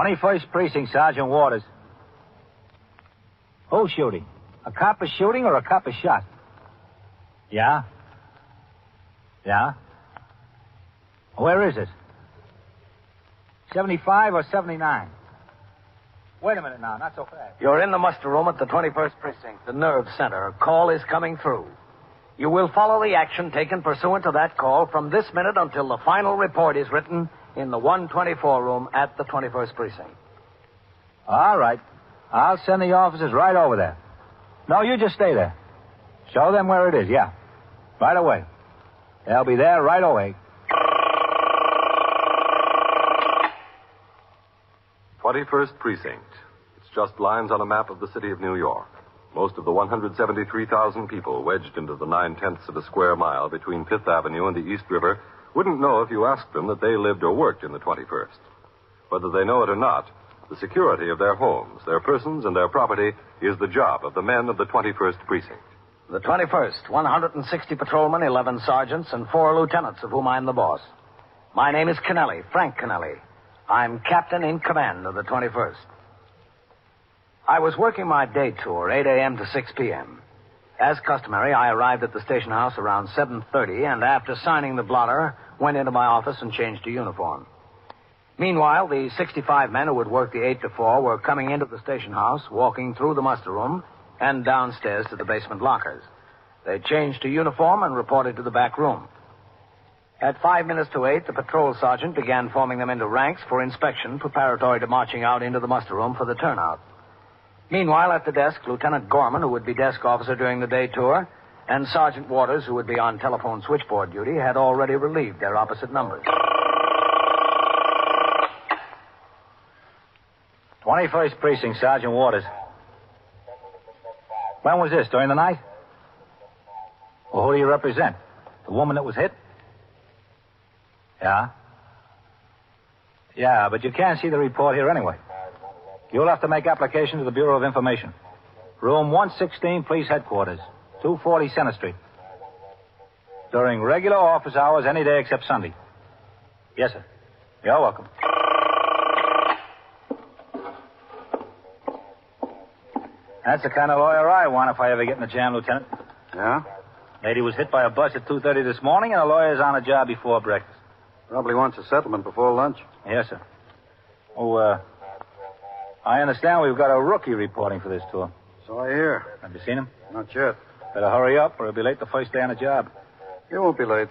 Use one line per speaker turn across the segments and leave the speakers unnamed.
21st Precinct, Sergeant Waters. Who's shooting? A cop is shooting or a cop is shot? Yeah? Yeah? Where is it? 75 or 79? Wait a minute now, not so fast.
You're in the muster room at the 21st Precinct, the nerve center. A call is coming through. You will follow the action taken pursuant to that call from this minute until the final report is written in the 124 room at the 21st Precinct.
All right. I'll send the officers right over there. No, you just stay there. Show them where it is, yeah. Right away. They'll be there right away.
21st Precinct. It's just lines on a map of the city of New York. Most of the 173,000 people wedged into the 9/10 of a square mile between Fifth Avenue and the East River wouldn't know if you asked them that they lived or worked in the 21st. Whether they know it or not, the security of their homes, their persons, and their property is the job of the men of the 21st Precinct.
The 21st, 160 patrolmen, 11 sergeants, and 4 lieutenants, of whom I'm the boss. My name is Kennelly, Frank Kennelly. I'm captain in command of the 21st. I was working my day tour, 8 a.m. to 6 p.m. As customary, I arrived at the station house around 7:30, and after signing the blotter, went into my office and changed to uniform. Meanwhile, the 65 men who would work the 8 to 4 were coming into the station house, walking through the muster room, and downstairs to the basement lockers. They changed to uniform and reported to the back room. At 5 minutes to 8, the patrol sergeant began forming them into ranks for inspection, preparatory to marching out into the muster room for the turnout. Meanwhile, at the desk, Lieutenant Gorman, who would be desk officer during the day tour, and Sergeant Waters, who would be on telephone switchboard duty, had already relieved their opposite numbers.
21st Precinct, Sergeant Waters. When was this, during the night? Well, who do you represent? The woman that was hit? Yeah? Yeah, but you can't see the report here anyway. You'll have to make application to the Bureau of Information. Room 116, Police Headquarters, 240 Center Street. During regular office hours, any day except Sunday. Yes, sir. You're welcome. That's the kind of lawyer I want if I ever get in a jam, Lieutenant.
Yeah?
Lady was hit by a bus at 2:30 this morning, and a lawyer's on a job before breakfast.
Probably wants a settlement before lunch.
Yes, sir. Oh, I understand we've got a rookie reporting for this tour.
So I hear.
Have you seen him?
Not yet.
Better hurry up, or he'll be late the first day on the job.
You won't be late.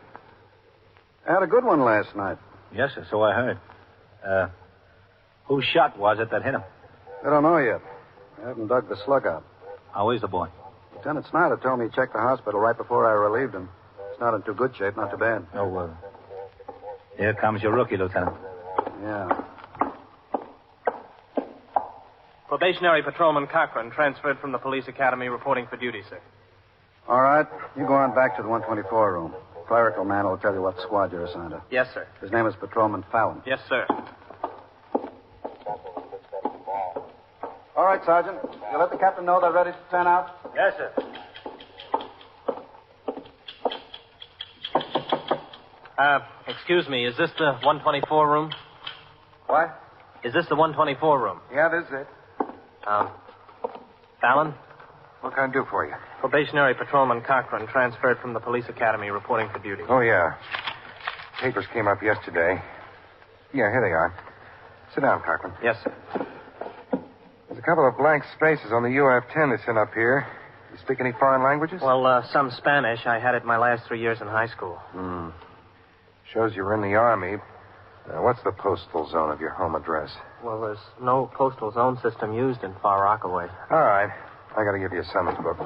I had a good one last night.
Yes, sir, so I heard. Whose shot was it that hit him?
I don't know yet. I haven't dug the slug out.
How is the boy?
Lieutenant Snyder told me he checked the hospital right before I relieved him. It's not in too good shape, not too bad.
Oh, here comes your rookie, Lieutenant.
Yeah.
Probationary Patrolman Cochran, transferred from the police academy, reporting for duty, sir.
All right. You go on back to the 124 room. Clerical man will tell you what squad you're assigned to.
Yes, sir.
His name is Patrolman Fallon.
Yes, sir.
All right, Sergeant. You let the captain know they're ready to turn out?
Yes, sir.
Excuse me, is this the 124 room?
What?
Is this the 124 room?
Yeah, this is it.
Fallon?
What can I do for you?
Probationary Patrolman Cochran, transferred from the police academy, reporting for duty.
Oh, yeah. Papers came up yesterday. Yeah, here they are. Sit down, Cochran.
Yes, sir.
There's a couple of blank spaces on the UF-10 they sent up here. You speak any foreign languages?
Well, some Spanish. I had it my last 3 years in high school.
Shows you were in the Army. What's the postal zone of your home address?
Well, there's no postal zone system used in Far Rockaway.
All right. I got to give you a summons book.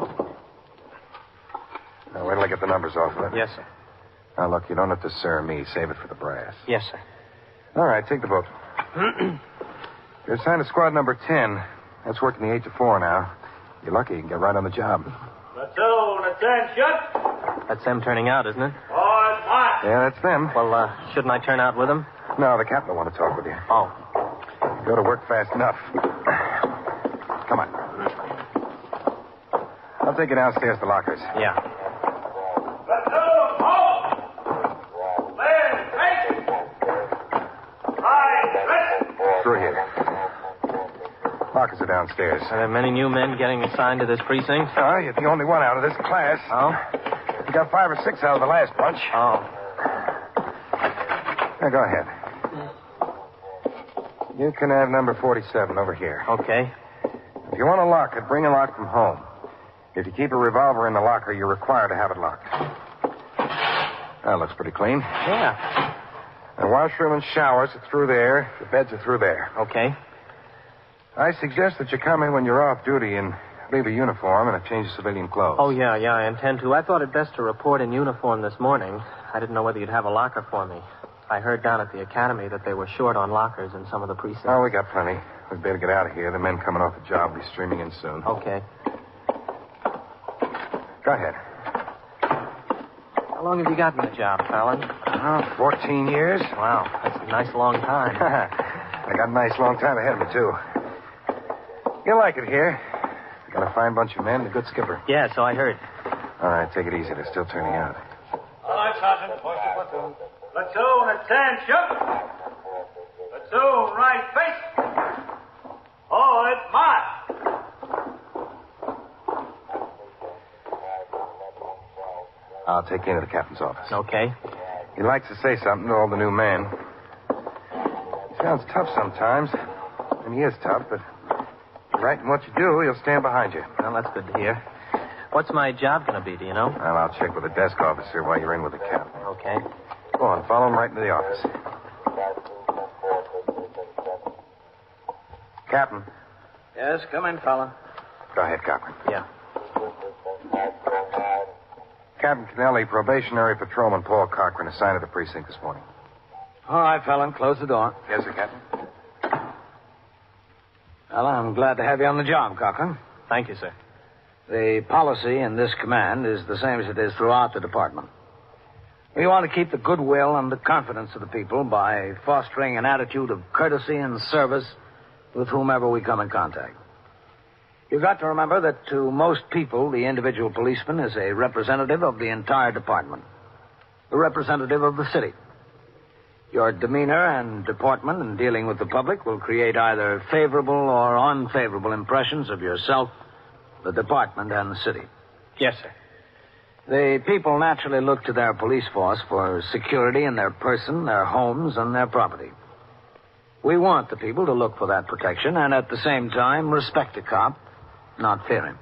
Now, wait till I get the numbers off of it.
Yes, sir.
Now, look, you don't have to sir me. Save it for the brass.
Yes, sir.
All right, take the book. You're assigned to squad number 10. That's working the 8 to 4 now. You're lucky you can get right on the job.
Platoon, attention.
That's them turning out, isn't it?
All right.
Yeah, that's them.
Well, shouldn't I turn out with them?
No, the captain will want to talk with you.
Oh.
Go to work fast enough. Come on. I'll take you downstairs to lockers.
Yeah.
Platoon, halt! Land, take! Right, listen!
Through here. lockers are downstairs.
Are there many new men getting assigned to this precinct?
Oh, you're the only one out of this class.
Oh?
You got 5 or 6 out of the last bunch.
Oh.
Now, go ahead. You can have number 47 over here.
Okay.
If you want to lock it, bring a lock from home. If you keep a revolver in the locker, you're required to have it locked. That looks pretty clean.
Yeah.
The washroom and showers are through there. The beds are through there.
Okay.
I suggest that you come in when you're off duty and leave a uniform and a change of civilian clothes.
Oh, yeah, I intend to. I thought it best to report in uniform this morning. I didn't know whether you'd have a locker for me. I heard down at the academy that they were short on lockers in some of the precincts.
Oh, we got plenty. We'd better get out of here. The men coming off the job will be streaming in soon.
Okay.
Go ahead.
How long have you got in the job, Fallon?
14 years.
Wow, that's a nice long time.
I got a nice long time ahead of me, too. You'll like it here. Got a fine bunch of men and a good skipper.
Yeah, so I heard.
All right, take it easy. They're still turning out.
All right, Sergeant. Voice to platoon. Platoon, attention. Platoon, right face. Forward, march.
I'll take you into the captain's office.
Okay.
He likes to say something to all the new men. He sounds tough sometimes, and he is tough, but if you're right in what you do, he'll stand behind you.
Well, that's good to hear. What's my job going to be, do you know?
Well, I'll check with the desk officer while you're in with the captain.
Okay.
Go on, follow him right into the office. Captain.
Yes, come in, fella.
Go ahead, Captain.
Yeah.
Captain Kennelly, probationary patrolman Paul Cochran assigned to the precinct this morning.
All right, fella, close the door.
Yes, sir, Captain.
Well, I'm glad to have you on the job, Cochran.
Thank you, sir.
The policy in this command is the same as it is throughout the department. We want to keep the goodwill and the confidence of the people by fostering an attitude of courtesy and service with whomever we come in contact. You've got to remember that to most people, the individual policeman is a representative of the entire department, a representative of the city. Your demeanor and deportment in dealing with the public will create either favorable or unfavorable impressions of yourself, the department, and the city.
Yes, sir.
The people naturally look to their police force for security in their person, their homes, and their property. We want the people to look for that protection and at the same time respect a cop, not fear him.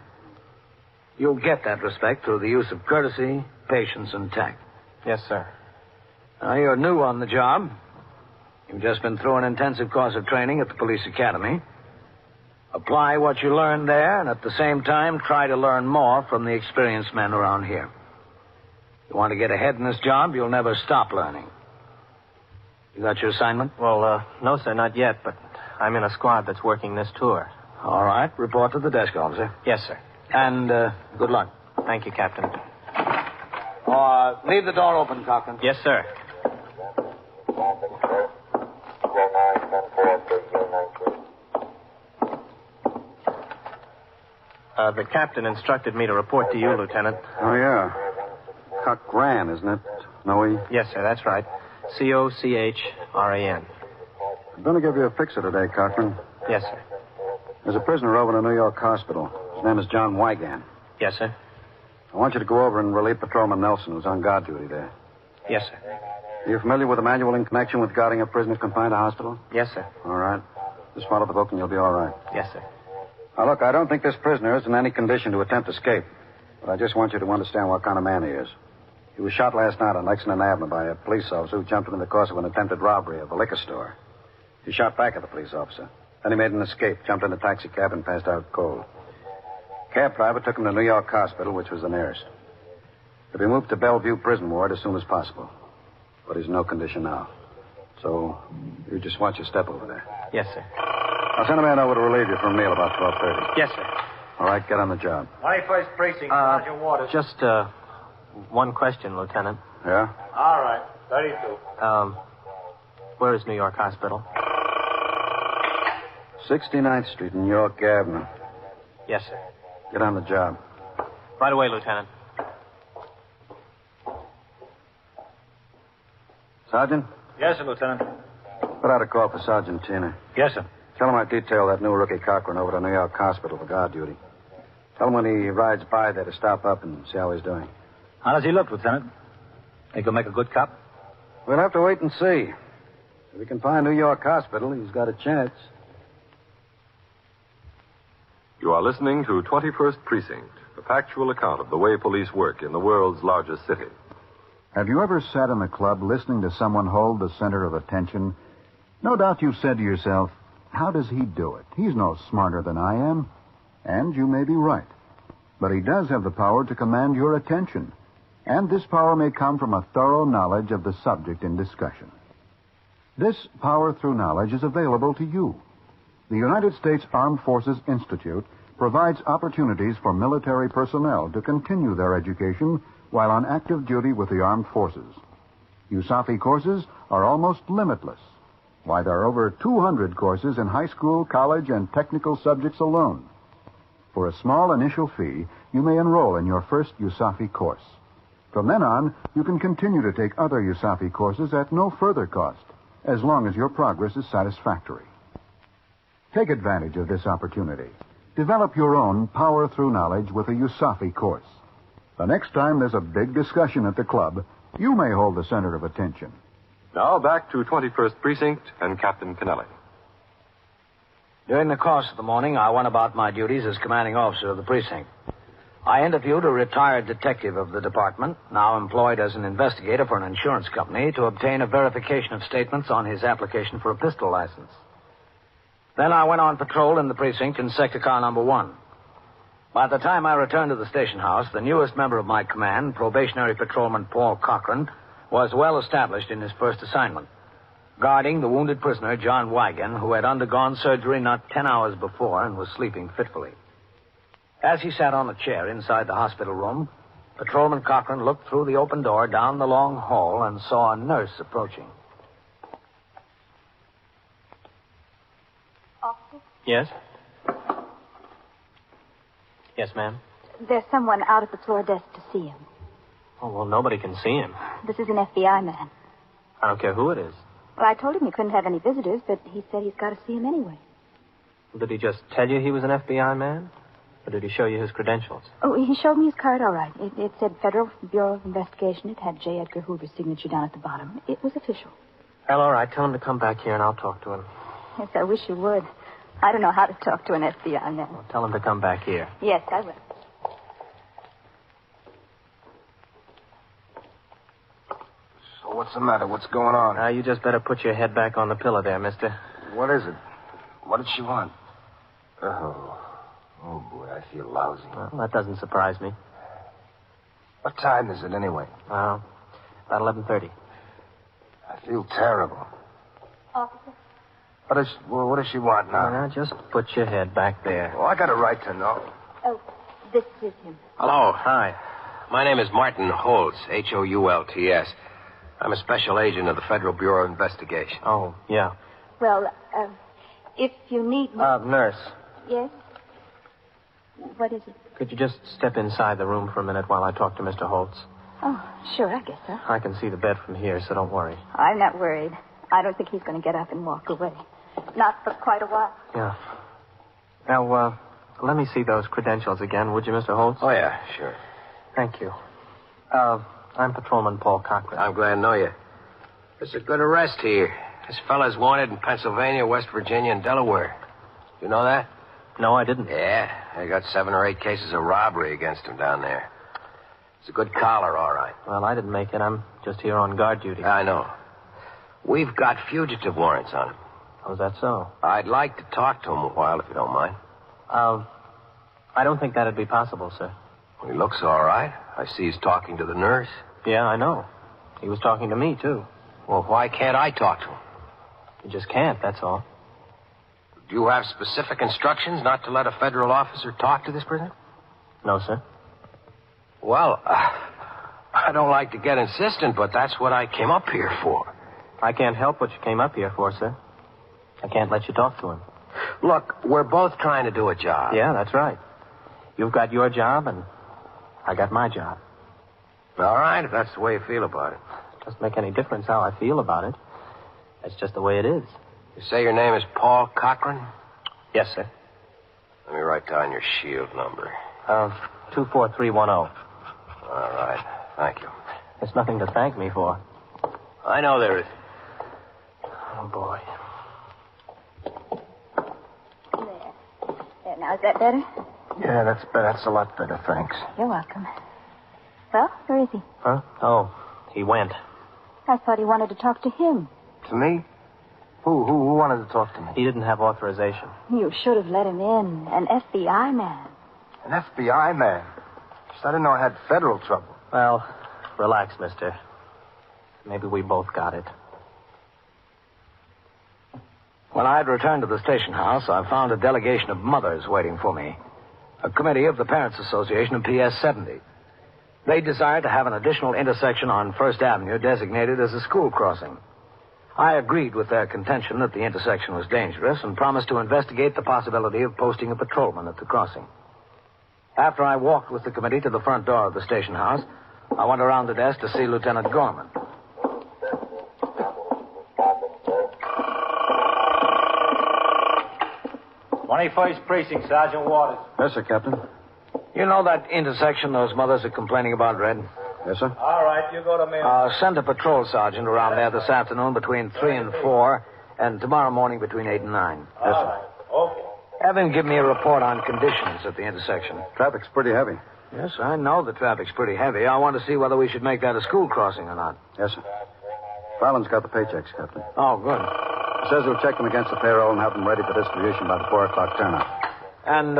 You'll get that respect through the use of courtesy, patience, and tact.
Yes, sir.
Now, you're new on the job. You've just been through an intensive course of training at the police academy. Apply what you learned there, and at the same time, try to learn more from the experienced men around here. You want to get ahead in this job, you'll never stop learning. You got your assignment?
Well, no, sir, not yet, but I'm in a squad that's working this tour.
All right. Report to the desk officer.
Yes, sir.
And good luck.
Thank you, Captain.
Leave the door open, Cochran.
Yes, sir. The captain instructed me to report to you, Lieutenant.
Oh, yeah. Cochran, isn't it? No E?
Yes, sir, that's right. Cochran.
I'm going to give you a fixer today, Cochran.
Yes, sir.
There's a prisoner over in a New York hospital. His name is John Wygan.
Yes, sir.
I want you to go over and relieve Patrolman Nelson, who's on guard duty there.
Yes, sir.
Are you familiar with the manual in connection with guarding a prisoner confined to hospital?
Yes, sir.
All right. Just follow the book and you'll be all right.
Yes, sir.
Now, look, I don't think this prisoner is in any condition to attempt escape. But I just want you to understand what kind of man he is. He was shot last night on Lexington Avenue by a police officer who jumped him in the course of an attempted robbery of a liquor store. He shot back at the police officer. Then he made an escape, jumped in a taxi cab, and passed out cold. Cab driver took him to New York Hospital, which was the nearest. He'll be moved to Bellevue Prison Ward as soon as possible. But he's in no condition now. So you just watch your step over there.
Yes, sir.
I'll send a man over to relieve you for a meal about 12:30.
Yes, sir.
All right, get on the job.
21st Precinct, Sergeant Waters.
Just, one question, Lieutenant.
Yeah?
All right, 32.
Where is New York Hospital?
69th Street, New York Avenue.
Yes, sir.
Get on the job.
Right away, Lieutenant.
Sergeant,
Yes, sir, Lieutenant.
put out a call for Sergeant Tina.
Yes, sir.
Tell him I detail that new rookie Cochran over to New York Hospital for guard duty. Tell him when he rides by there to stop up and see how he's doing.
How does he look, Lieutenant? Think he'll make a good cop?
We'll have to wait and see. If we can find New York Hospital, he's got a chance.
You are listening to 21st Precinct, a factual account of the way police work in the world's largest city.
Have you ever sat in a club listening to someone hold the center of attention? No doubt you've said to yourself, how does he do it? He's no smarter than I am. And you may be right. But he does have the power to command your attention. And this power may come from a thorough knowledge of the subject in discussion. This power through knowledge is available to you. The United States Armed Forces Institute provides opportunities for military personnel to continue their education while on active duty with the armed forces. USAFI courses are almost limitless. Why, there are over 200 courses in high school, college, and technical subjects alone. For a small initial fee, you may enroll in your first USAFI course. From then on, you can continue to take other USAFI courses at no further cost, as long as your progress is satisfactory. Take advantage of this opportunity. Develop your own power through knowledge with a USAFI course. The next time there's a big discussion at the club, you may hold the center of attention.
Now back to 21st Precinct and Captain Kennelly.
During the course of the morning, I went about my duties as commanding officer of the precinct. I interviewed a retired detective of the department, now employed as an investigator for an insurance company, to obtain a verification of statements on his application for a pistol license. Then I went on patrol in the precinct in sector car number 1. By the time I returned to the station house, the newest member of my command, probationary patrolman Paul Cochran, was well established in his first assignment, guarding the wounded prisoner, John Wigan, who had undergone surgery not 10 hours before and was sleeping fitfully. As he sat on a chair inside the hospital room, Patrolman Cochran looked through the open door down the long hall and saw a nurse approaching.
Officer? Yes? Yes, ma'am?
There's someone out at the floor desk to see him.
Oh, well, nobody can see him.
This is an FBI man.
I don't care who it is.
Well, I told him he couldn't have any visitors, but he said he's got to see him anyway.
Did he just tell you he was an FBI man? Or did he show you his credentials?
Oh, he showed me his card, all right. It said Federal Bureau of Investigation. It had J. Edgar Hoover's signature down at the bottom. It was official.
Well, all right. Tell him to come back here and I'll talk to him.
Yes, I wish you would. I don't know how to talk to an FBI man.
Well, tell him to come back here.
Yes, I will.
So what's the matter? What's going on?
You just better put your head back on the pillow there, mister.
What is it? What did she want? Oh, boy, I feel lousy.
Well, that doesn't surprise me.
What time is it anyway?
About 11:30.
I feel terrible.
Officer?
What does she want now?
Now, just put your head back there.
Oh, I got a right to know.
Oh, this is him.
Hello.
Hi.
My name is Martin Holtz, Hoults. I'm a special agent of the Federal Bureau of Investigation.
Oh, yeah.
Well, if you need me...
Nurse.
Yes? What is it?
Could you just step inside the room for a minute while I talk to Mr. Holtz?
Oh, sure, I guess so.
I can see the bed from here, so don't worry.
I'm not worried. I don't think he's going to get up and walk away. Not for quite a while.
Yeah. Now, let me see those credentials again, would you, Mr. Holtz?
Oh, yeah, sure.
Thank you. I'm Patrolman Paul Cochran.
I'm glad to know you. There's a good arrest here. This fella's wanted in Pennsylvania, West Virginia, and Delaware. You know that?
No, I didn't.
Yeah, they got 7 or 8 cases of robbery against him down there. It's a good collar, all right.
Well, I didn't make it. I'm just here on guard duty.
I know. We've got fugitive warrants on him.
Oh, is that so?
I'd like to talk to him a while, if you don't mind.
I don't think that'd be possible, sir.
Well, he looks all right. I see he's talking to the nurse.
Yeah, I know. He was talking to me, too.
Well, why can't I talk to him?
You just can't, that's all.
Do you have specific instructions not to let a federal officer talk to this prisoner?
No, sir.
Well, I don't like to get insistent, but that's what I came up here for.
I can't help what you came up here for, sir. I can't let you talk to him.
Look, we're both trying to do a job.
Yeah, that's right. You've got your job, and I got my job.
All right, if that's the way you feel about it.
Doesn't make any difference how I feel about it. That's just the way it is.
You say your name is Paul Cochran?
Yes, sir.
Let me write down your shield number.
24310.
All right. Thank you.
There's nothing to thank me for.
I know there is.
Oh, boy.
There, now, is that better?
Yeah, that's a lot better, thanks.
You're welcome. Well, where is he?
Huh? Oh, he went.
I thought he wanted to talk to him.
To me? Who wanted to talk to me?
He didn't have authorization.
You should have let him in. An FBI man.
An FBI man? Just I didn't know I had federal trouble.
Well, relax, mister. Maybe we both got it.
When I had returned to the station house, I found a delegation of mothers waiting for me. A committee of the Parents Association of PS 70. They desired to have an additional intersection on First Avenue designated as a school crossing. I agreed with their contention that the intersection was dangerous and promised to investigate the possibility of posting a patrolman at the crossing. After I walked with the committee to the front door of the station house, I went around the desk to see Lieutenant Gorman.
"21st Precinct, Sergeant Waters."
Yes, sir, Captain.
You know that intersection those mothers are complaining about, Red?
Yes, sir.
All right, you go to me.
Send a patrol sergeant around there this afternoon between 3 and 4, and tomorrow morning between 8 and 9.
Yes, sir.
Okay.
Have him give me a report on conditions at the intersection.
Traffic's pretty heavy.
Yes, I know the traffic's pretty heavy. I want to see whether we should make that a school crossing or not.
Yes, sir. Fallon's got the paychecks, Captain.
Oh, good.
He says he'll check them against the payroll and have them ready for distribution by the 4 o'clock turnout.
And,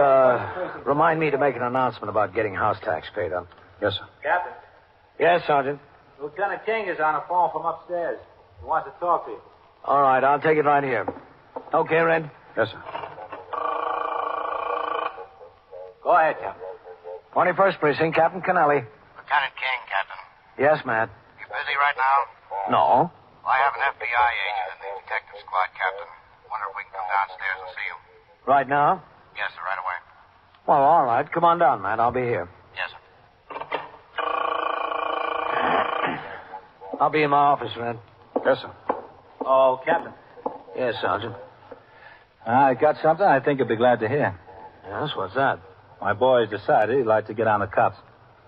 remind me to make an announcement about getting house tax paid up.
Yes, sir.
Captain,
Yes, Sergeant.
Lieutenant King is on the phone from upstairs. He wants to talk to you.
All right, I'll take it right here. Okay, Red?
Yes, sir.
Go ahead, Captain.
21st Precinct, Captain Kennelly.
Lieutenant King, Captain.
Yes, Matt.
You busy right now?
No.
Well, I have an FBI agent in the detective squad, Captain. Wonder if we can come downstairs and see him.
Right now?
Yes, sir, right away.
Well, all right. Come on down, Matt. I'll be here.
Yes, sir.
I'll be in my office, Red.
Yes, sir.
Oh, Captain.
Yes, Sergeant.
I got something I think you'll be glad to hear.
Yes, what's that?
My boy's decided he'd like to get on the cops.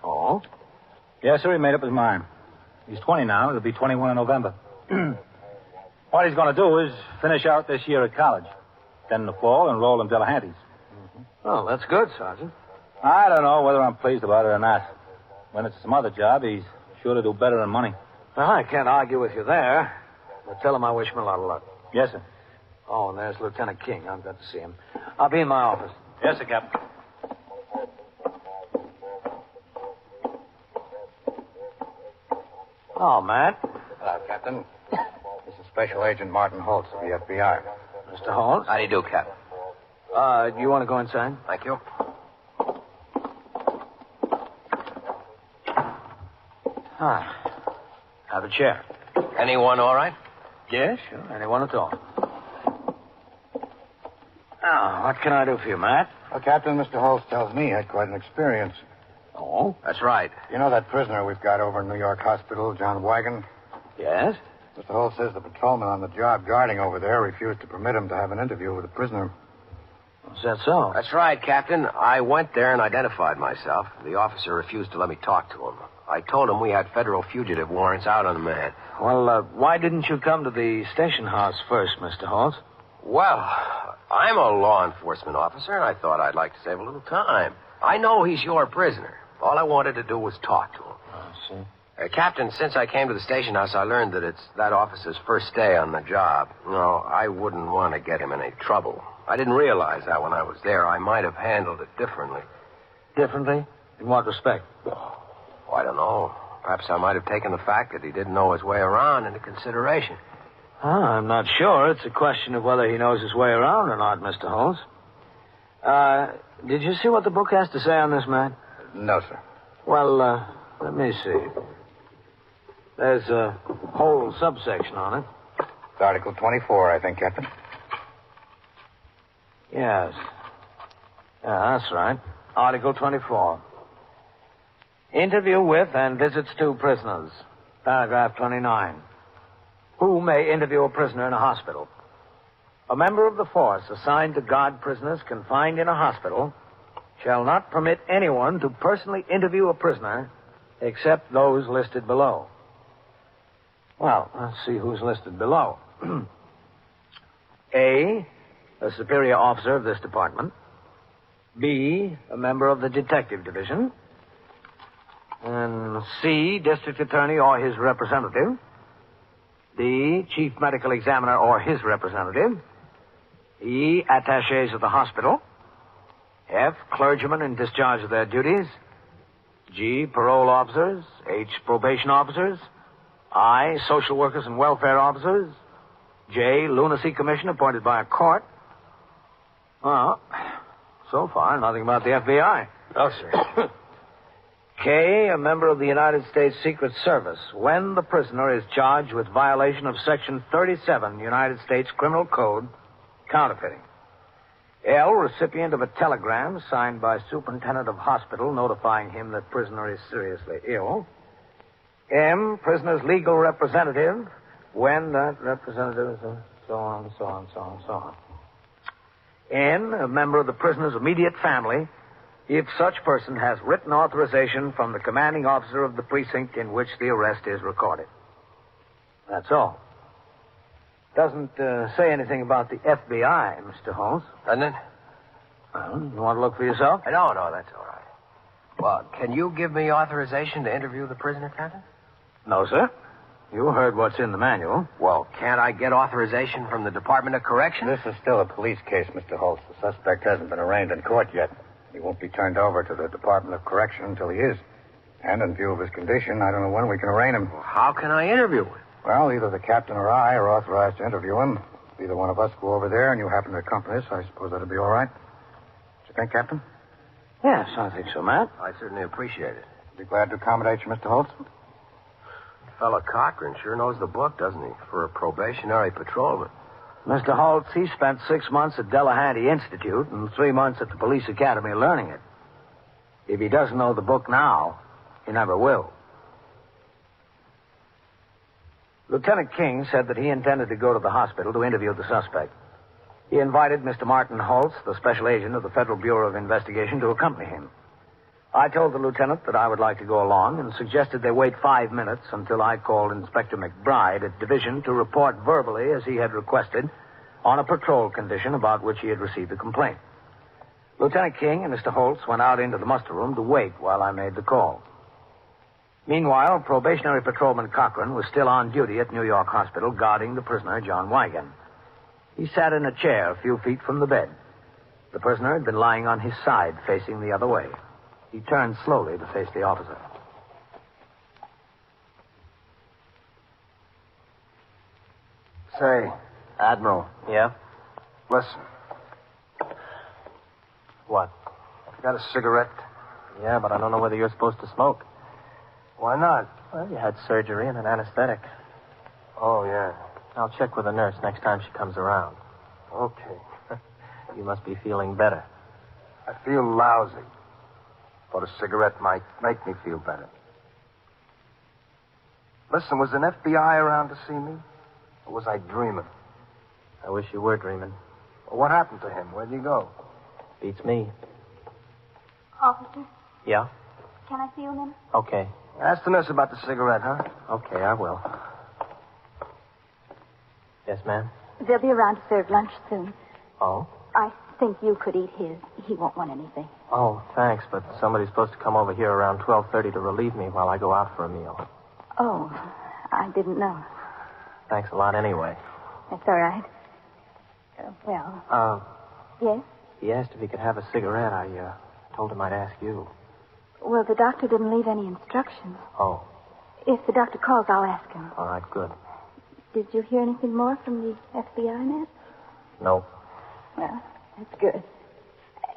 Oh?
Yes, sir, he made up his mind. He's 20 now. He'll be 21 in November. What he's going to do is finish out this year at college. Then in the fall, enroll in Delahanty's.
Oh, that's good, Sergeant.
I don't know whether I'm pleased about it or not. When it's some other job, he's sure to do better in money.
Well, I can't argue with you there. But tell him I wish him a lot of luck.
Yes, sir.
Oh, and there's Lieutenant King. I've got to see him. I'll be in my office.
Yes, sir, Captain.
Oh, Matt.
Hello, Captain. This is Special Agent Martin Holtz of the FBI.
Mr. Holmes.
How do you do, Captain?
Do you want to go inside?
Thank you.
Hi. Have a chair.
Anyone all right?
Yes, sure. Anyone at all. Now, what can I do for you, Matt?
Well, Captain, Mr. Holtz tells me he had quite an experience.
Oh?
That's right.
You know that prisoner we've got over in New York Hospital, John Wagon?
Yes?
Mr. Holtz says the patrolman on the job guarding over there refused to permit him to have an interview with the prisoner.
Is that so?
That's right, Captain. I went there and identified myself. The officer refused to let me talk to him. I told him we had federal fugitive warrants out on the man.
Well, why didn't you come to the station house first, Mr. Holtz?
Well, I'm a law enforcement officer, and I thought I'd like to save a little time. I know he's your prisoner. All I wanted to do was talk to him.
I see.
Captain, since I came to the station house, I learned that it's that officer's first day on the job. No, I wouldn't want to get him in any trouble. I didn't realize that when I was there. I might have handled it differently.
Differently? In what respect?
Oh, I don't know. Perhaps I might have taken the fact that he didn't know his way around into consideration.
I'm not sure. It's a question of whether he knows his way around or not, Mr. Holmes. Did you see what the book has to say on this, man?
No, sir.
Well, let me see. There's a whole subsection on it.
It's Article 24, I think, Captain.
Yes. Yeah, that's right. Article 24. Interview with and visits to prisoners. Paragraph 29. Who may interview a prisoner in a hospital? A member of the force assigned to guard prisoners confined in a hospital shall not permit anyone to personally interview a prisoner except those listed below. Well, let's see who's listed below. A superior officer of this department. B, a member of the detective division. And C, district attorney or his representative. D, chief medical examiner or his representative. E, attachés of the hospital. F, clergymen in discharge of their duties. G, parole officers. H, probation officers. I, social workers and welfare officers. J, lunacy commission appointed by a court. Well, so far, nothing about the FBI.
No, sir.
K, a member of the United States Secret Service, when the prisoner is charged with violation of Section 37, United States Criminal Code, counterfeiting. L, recipient of a telegram signed by superintendent of hospital notifying him that prisoner is seriously ill. M, prisoner's legal representative, when that representative is so on, so on, so on, so on. N, a member of the prisoner's immediate family, if such person has written authorization from the commanding officer of the precinct in which the arrest is recorded. That's all. Doesn't say anything about the FBI, Mr. Holmes.
Doesn't it?
Well, you want to look for yourself?
No, that's all right. Well, can you give me authorization to interview the prisoner, Captain?
No, sir. You heard what's in the manual.
Well, can't I get authorization from the Department of Corrections?
This is still a police case, Mr. Holtz. The suspect hasn't been arraigned in court yet. He won't be turned over to the Department of Correction until he is. And in view of his condition, I don't know when we can arraign him.
Well, how can I interview him?
Well, either the captain or I are authorized to interview him. If either one of us go over there and you happen to accompany us, I suppose that'll be all right. What you think, Captain?
Yes, I think so, Matt.
I certainly appreciate it.
Be glad to accommodate you, Mr. Holtz.
Fellow Cochran sure knows the book, doesn't he? For a probationary patrolman.
Mr. Holtz, he spent 6 months at Delahanty Institute and 3 months at the police academy learning it. If he doesn't know the book now, he never will. Lieutenant King said that he intended to go to the hospital to interview the suspect. He invited Mr. Martin Holtz, the special agent of the Federal Bureau of Investigation, to accompany him. I told the lieutenant that I would like to go along and suggested they wait 5 minutes until I called Inspector McBride at Division to report verbally, as he had requested, on a patrol condition about which he had received a complaint. Lieutenant King and Mr. Holtz went out into the muster room to wait while I made the call. Meanwhile, probationary patrolman Cochran was still on duty at New York Hospital guarding the prisoner, John Wigan. He sat in a chair a few feet from the bed. The prisoner had been lying on his side, facing the other way. He turned slowly to face the officer.
Say, Admiral.
Yeah?
Listen.
What?
You got a cigarette?
Yeah, but I don't know whether you're supposed to smoke.
Why not?
Well, you had surgery and an anesthetic.
Oh, yeah.
I'll check with the nurse next time she comes around.
Okay.
You must be feeling better.
I feel lousy. But a cigarette might make me feel better. Listen, was an FBI around to see me? Or was I dreaming?
I wish you were dreaming.
Well, what happened to him? Where'd he go?
Beats me.
Officer,
Yeah?
can I see you a minute?
Okay.
Ask the nurse about the cigarette, huh?
Okay, I will. Yes, ma'am?
They'll be around to serve lunch soon.
Oh?
I think you could eat his. He won't want anything.
Oh, thanks, but somebody's supposed to come over here around 12:30 to relieve me while I go out for a meal.
Oh, I didn't know.
Thanks a lot anyway.
That's all right. Yes?
He asked if he could have a cigarette. I told him I'd ask you.
Well, the doctor didn't leave any instructions.
Oh,
If the doctor calls, I'll ask him.
all right, good.
Did you hear anything more from the FBI, Matt?
No.
Well, that's good.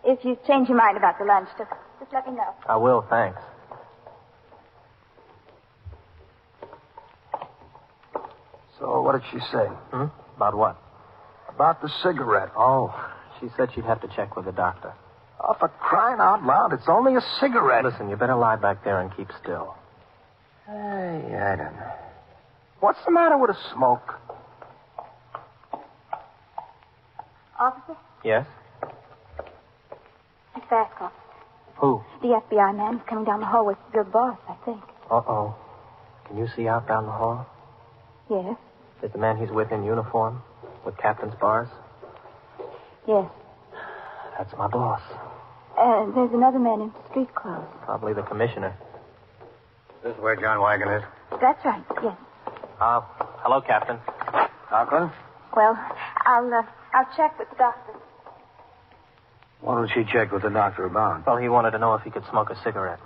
If you change your mind about the lunch, just let me know.
I will, thanks.
So what did she say?
About what?
About the cigarette.
Oh, she said she'd have to check with the doctor.
Oh, for crying out loud, it's only a cigarette.
Listen, you better lie back there and keep still.
Hey, I don't know. What's the matter with a smoke?
Officer?
Yes?
He's back, officer.
Who?
The FBI man is coming down the hall with your boss, I think.
Uh-oh. Can you see out down the hall?
Yes.
Is the man he's with in uniform? With captain's bars?
Yes.
That's my boss.
There's another man in street clothes.
Probably the commissioner.
This is where John Wagon is.
That's right, yes.
Hello, Captain.
Conklin?
Well, I'll check with the doctor.
What did she check with the doctor about?
Well, he wanted to know if he could smoke a cigarette.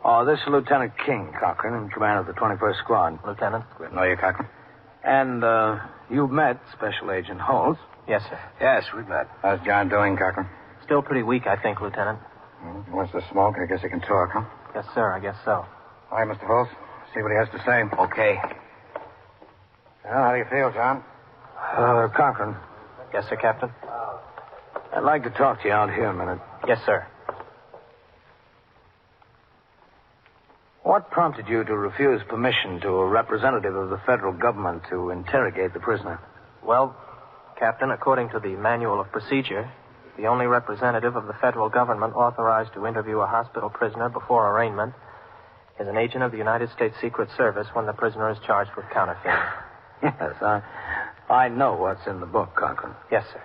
Oh, this is Lieutenant King, Cochran, in command of the 21st Squad.
Lieutenant?
No, you, Cochran.
And, you've met Special Agent Holtz.
Yes, sir.
Yes, we've met. How's John doing, Cochran?
Still pretty weak, I think, Lieutenant.
He wants to smoke. I guess he can talk, huh?
Yes, sir. I guess so.
All right, Mr. Holtz. See what he has to say.
Okay.
Well, how do you feel, John?
Cochran,
Yes, sir, Captain?
I'd like to talk to you out here a minute.
Yes, sir.
What prompted you to refuse permission to a representative of the federal government to interrogate the prisoner?
Well, Captain, according to the Manual of Procedure, the only representative of the federal government authorized to interview a hospital prisoner before arraignment is an agent of the United States Secret Service when the prisoner is charged with counterfeiting.
Yes, I know what's in the book, Cochran.
Yes, sir.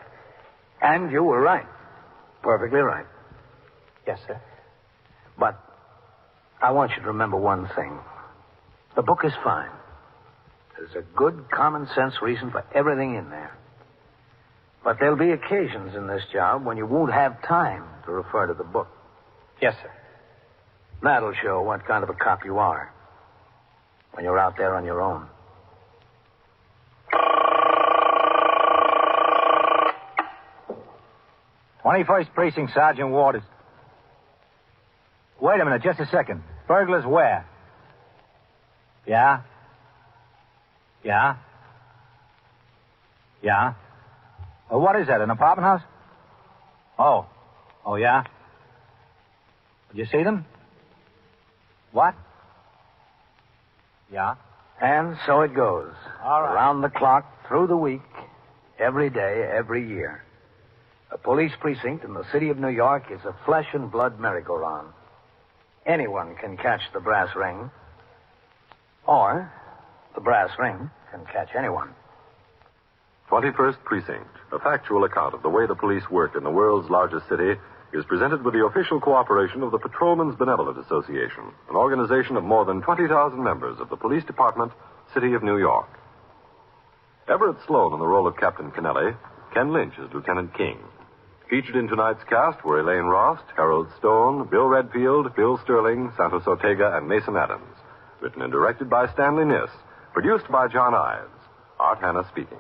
And you were right. Perfectly right.
Yes, sir.
But I want you to remember one thing. The book is fine. There's a good common sense reason for everything in there. But there'll be occasions in this job when you won't have time to refer to the book.
Yes, sir.
That'll show what kind of a cop you are when you're out there on your own.
"21st Precinct, Sergeant Waters." Wait a minute, just a second. Burglars where? Yeah? Yeah? Yeah? What is that, an apartment house? Oh. Oh, yeah? Did you see them? What? Yeah?
And so it goes.
All right.
Around the clock, through the week, every day, every year. A police precinct in the city of New York is a flesh and blood merry-go-round. Anyone can catch the brass ring, or the brass ring can catch anyone.
21st Precinct, a factual account of the way the police work in the world's largest city, is presented with the official cooperation of the Patrolmen's Benevolent Association, an organization of more than 20,000 members of the Police Department, City of New York. Everett Sloan in the role of Captain Kennelly, Ken Lynch as Lieutenant King. Featured in tonight's cast were Elaine Rost, Harold Stone, Bill Redfield, Bill Sterling, Santos Ortega, and Mason Adams. Written and directed by Stanley Niss. Produced by John Ives. Art Hanna speaking.